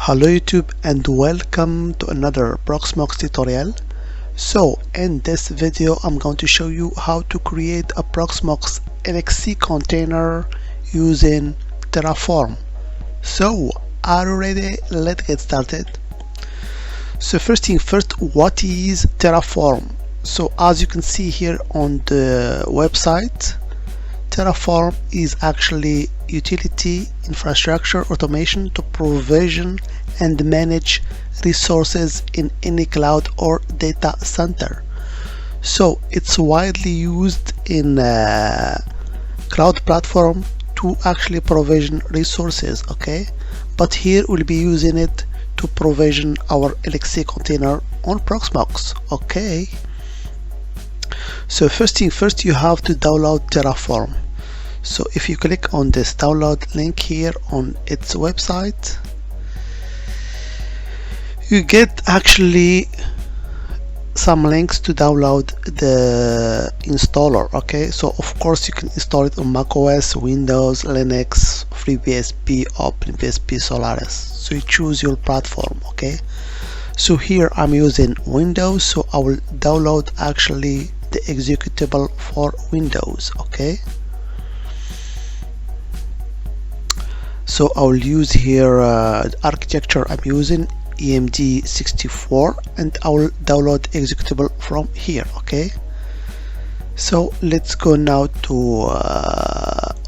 Hello YouTube and welcome to another Proxmox tutorial. So in this video I'm going to show you how to create a Proxmox LXC container using Terraform. So are you ready? Let's get started. So first thing first, what is Terraform? So as you can see here on the website, Terraform is actually utility infrastructure automation to provision and manage resources in any cloud or data center. So it's widely used in cloud platform to actually provision resources, okay? But here we'll be using it to provision our LXC container on Proxmox, okay? So first thing first, you have to download Terraform. So if you click on this download link here on its website, you get actually some links to download the installer, okay? So of course you can install it on macOS, Windows, Linux, FreeBSD, OpenBSD, Solaris. So you choose your platform, okay? So here I'm using Windows, so I will download actually the executable for Windows, okay? So I will use here architecture I'm using EMD 64, and I will download executable from here, okay? So let's go now to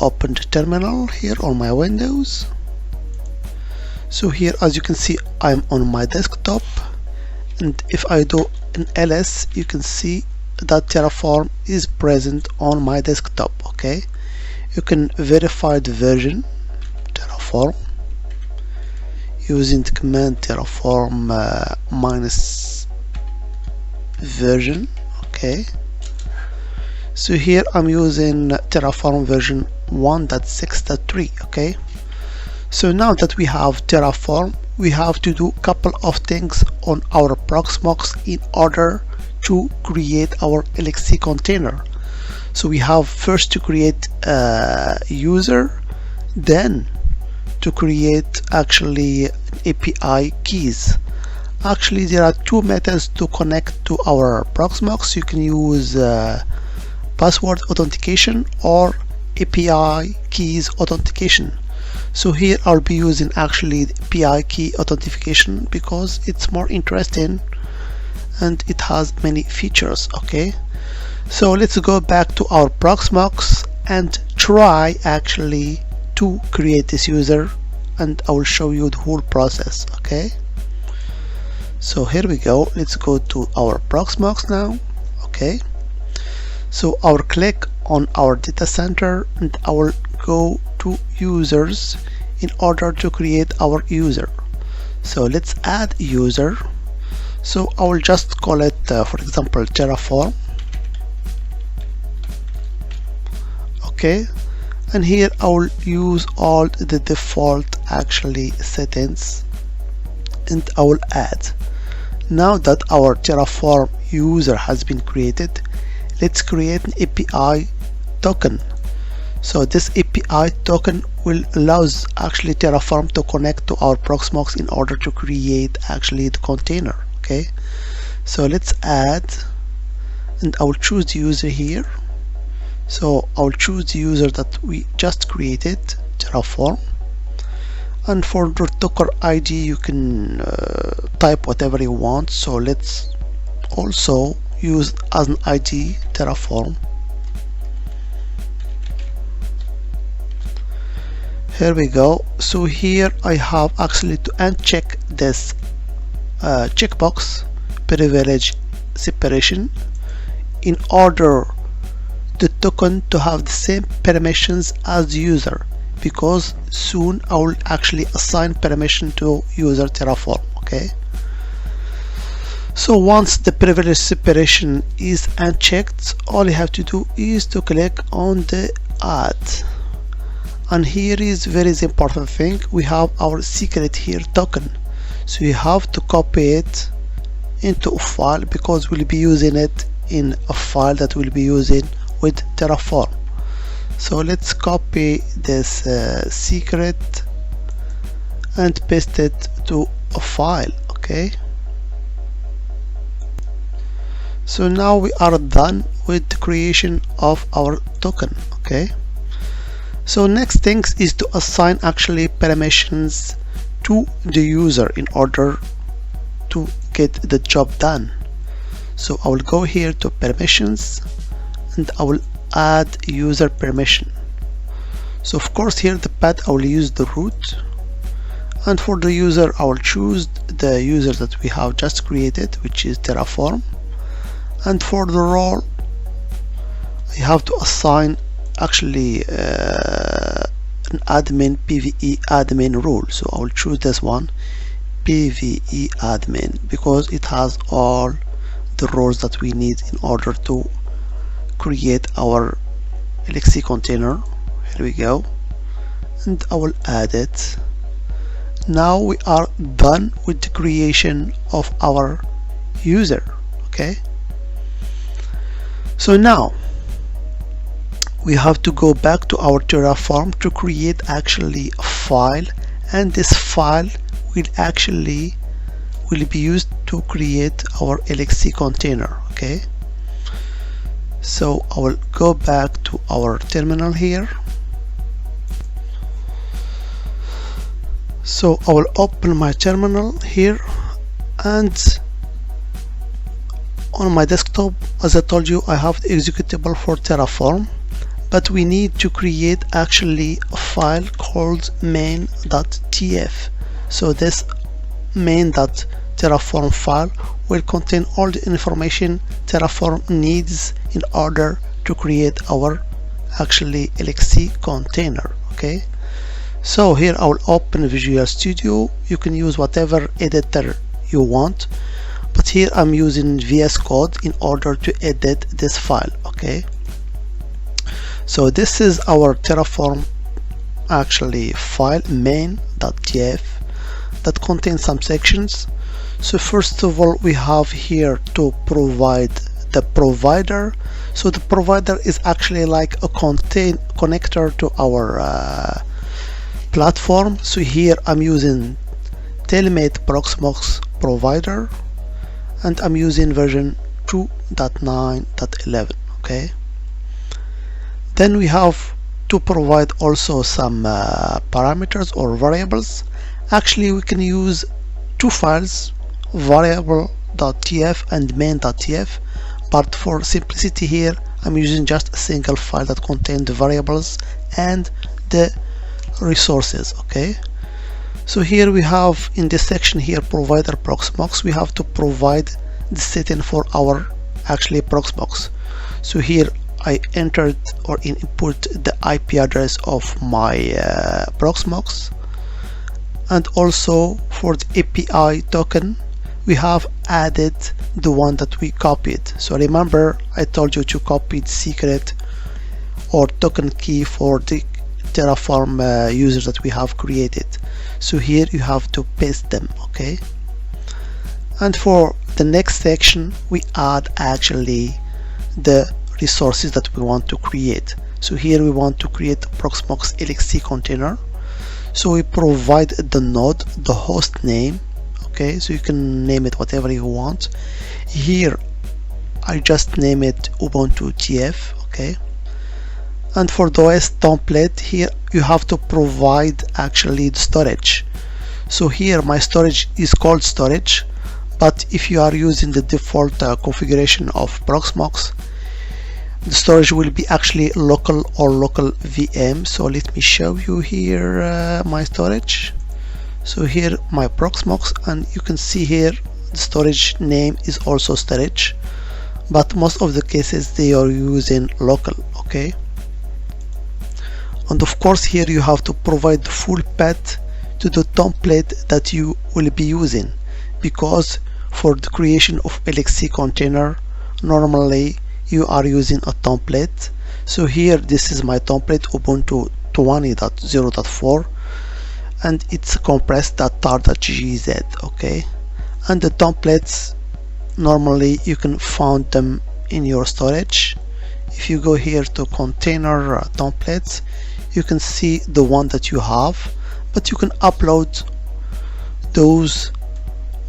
open the terminal here on my Windows. So here as you can see I'm on my desktop, and if I do an ls you can see that Terraform is present on my desktop, okay? You can verify the version Terraform using the command Terraform minus version, okay? So here I'm using Terraform version 1.6.3, okay? So now that we have Terraform, we have to do a couple of things on our Proxmox in order to create our LXC container. So we have first to create a user, then to create actually API keys. Actually there are two methods to connect to our Proxmox. You can use password authentication or API keys authentication. So here I'll be using actually the API key authentication because it's more interesting and it has many features, okay? So let's go back to our Proxmox and try actually to create this user, and I will show you the whole process, okay? So here we go. Let's go to our Proxmox now, okay? So I will click on our data center and I will go to users in order to create our user. So let's add user. So I will just call it for example Terraform, okay? And here I will use all the default actually settings and I will add. Now that our Terraform user has been created, let's create an API token. So this API token will allows actually Terraform to connect to our Proxmox in order to create actually the container, okay? So let's add, and I will choose the user here. So I'll choose the user that we just created, Terraform, and for the token ID you can type whatever you want. So let's also use as an ID Terraform. Here we go. So here I have actually to uncheck this checkbox, privilege separation, in order the token to have the same permissions as the user, because soon I will actually assign permission to user Terraform, okay? So once the privilege separation is unchecked, all you have to do is to click on the add, and here is very important thing. We have our secret here token, so you have to copy it into a file because we'll be using it in a file that we'll be using with Terraform. So let's copy this secret and paste it to a file. Okay, so now we are done with the creation of our token. Okay, so next thing is to assign actually permissions to the user in order to get the job done. So I will go here to permissions and I will add user permission. So of course here the path I will use the root, and for the user I will choose the user that we have just created, which is Terraform. And for the role I have to assign actually an admin PVE admin role. So I will choose this one, PVE admin, because it has all the roles that we need in order to create our LXC container. Here we go, and I will add it. Now we are done with the creation of our user. Okay, so now we have to go back to our Terraform to create actually a file, and this file will be used to create our LXC container. Okay, so I will go back to our terminal here. So I will open my terminal here, and on my desktop, as I told you, I have the executable for Terraform, but we need to create actually a file called main.tf. So this main.terraform file will contain all the information Terraform needs in order to create our actually LXC container. Okay, so here I will open Visual Studio. You can use whatever editor you want, but here I'm using VS Code in order to edit this file. Okay, so this is our Terraform actually file main.tf that contains some sections. So first of all, we have here to provide the provider. So the provider is actually like a connector to our platform. So here I'm using Telmate Proxmox provider, and I'm using version 2.9.11. Okay, then we have to provide also some parameters or variables. Actually we can use two files, variable.tf and main.tf, but for simplicity here I'm using just a single file that contains the variables and the resources. Okay, so here we have in this section here, provider Proxmox, we have to provide the setting for our actually Proxmox. So here I entered or input the IP address of my Proxmox, and also for the API token we have added the one that we copied. So remember I told you to copy the secret or token key for the Terraform users that we have created. So here you have to paste them. Okay, and for the next section we add actually the resources that we want to create. So here we want to create Proxmox LXC container. So we provide the node, the host name. Okay, so you can name it whatever you want. Here I just name it Ubuntu TF. Okay, and for the OS template here you have to provide actually the storage. So here my storage is called storage, but if you are using the default configuration of Proxmox, the storage will be actually local or local VM. So let me show you here my storage. So here my Proxmox, and you can see here the storage name is also storage, but most of the cases they are using local. Okay, and of course here you have to provide the full path to the template that you will be using, because for the creation of LXC container normally you are using a template. So here this is my template, Ubuntu 20.0.4, and it's compressed.tar.gz. Okay, and the templates normally you can find them in your storage. If you go here to container templates, you can see the one that you have, but you can upload those,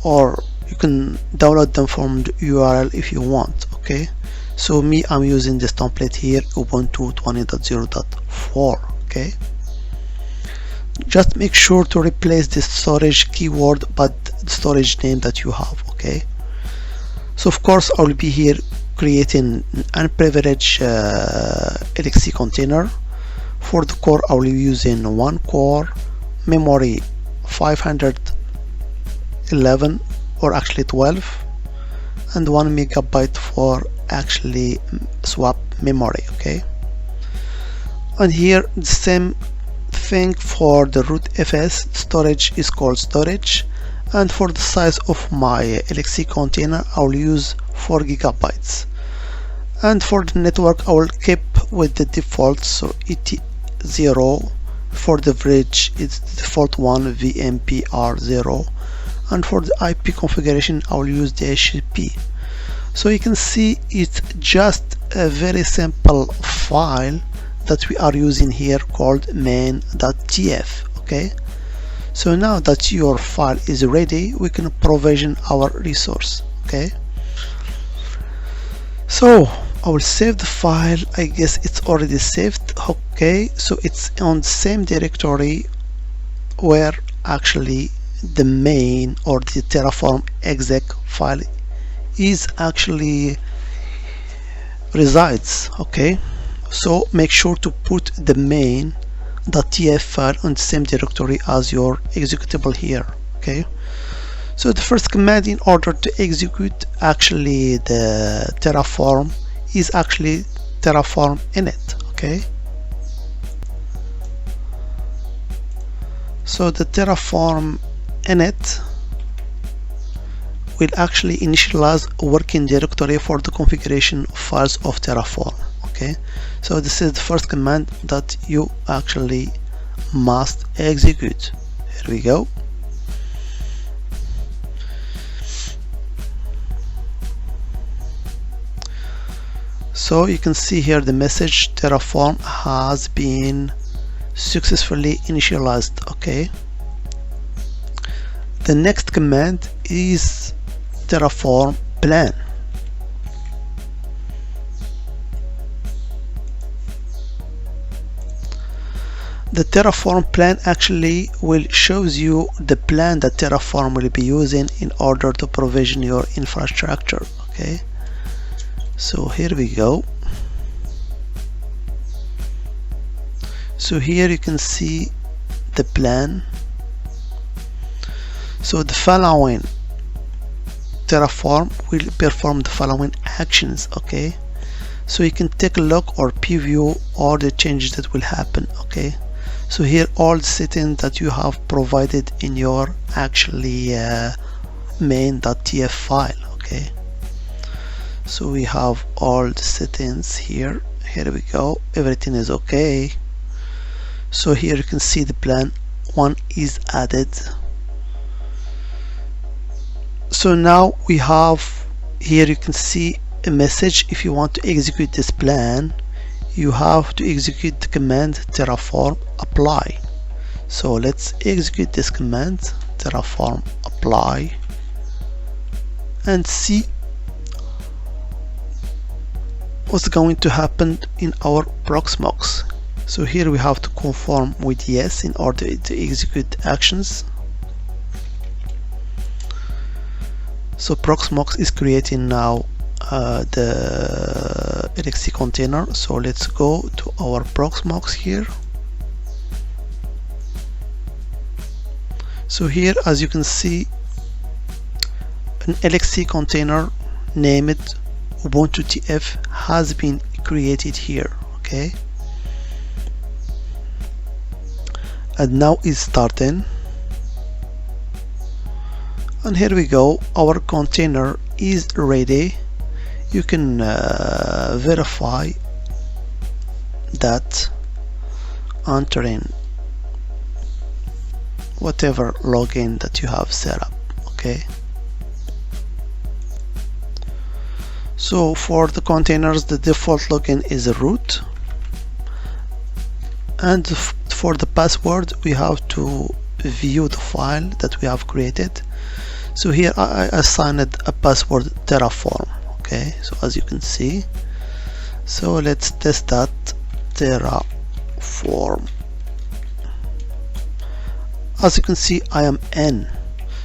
or you can download them from the URL if you want. Okay, so me, I'm using this template here, Ubuntu 20.0.4. okay, just make sure to replace this storage keyword but the storage name that you have. Okay, so of course I will be here creating an unprivileged LXC container. For the core, I will be using one core, memory 511 or actually 12, and 1 megabyte for actually swap memory. Okay, and here the same thing for the root FS. Storage is called storage, and for the size of my LXC container I will use 4 gigabytes, and for the network I will keep with the default, so ET0. For the bridge it's the default one, VMPR0, and for the IP configuration I will use the HTTP. So you can see it's just a very simple file that we are using here called main.tf. okay, so now that your file is ready, we can provision our resource. Okay, so I will save the file. I guess it's already saved. Okay, so it's on the same directory where actually the main or the Terraform exec file is actually resides. Okay, so make sure to put the main.tf file on the same directory as your executable here. Okay, so the first command in order to execute actually the Terraform is actually Terraform init. Okay, so the Terraform init will actually initialize a working directory for the configuration files of Terraform. Okay, so this is the first command that you actually must execute. Here we go. So you can see here the message Terraform has been successfully initialized. Okay, the next command is Terraform plan. The Terraform plan actually will shows you the plan that Terraform will be using in order to provision your infrastructure. Okay, so here we go. So here you can see the plan. So the following Terraform will perform the following actions. Okay, so you can take a look or preview all the changes that will happen. Okay, so here all the settings that you have provided in your actually main.tf file. Okay, so we have all the settings here. Here we go, everything is okay. So here you can see the plan 1 is added. So now we have here, you can see a message. If you want to execute this plan, you have to execute the command Terraform apply. So let's execute this command Terraform apply and see what's going to happen in our Proxmox. So here we have to confirm with yes in order to execute actions. So Proxmox is creating now the LXC container. So let's go to our Proxmox here. So here, as you can see, an LXC container named Ubuntu TF has been created here. Okay, and now it's starting, and here we go, our container is ready. You can verify that entering whatever login that you have set up. Okay, so for the containers, the default login is root, and for the password we have to view the file that we have created. So here I assigned a password Terraform. Okay, so as you can see, so let's test that. Terraform. As you can see, I am in.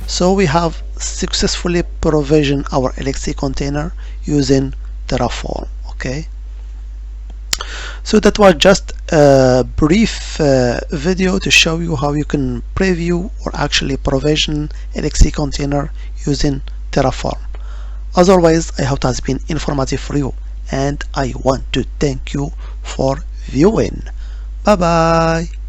So we have successfully provisioned our LXC container using Terraform. Okay, so that was just a brief video to show you how you can preview or actually provision LXC container using Terraform. As always, I hope it has been informative for you, and I want to thank you for viewing. Bye bye.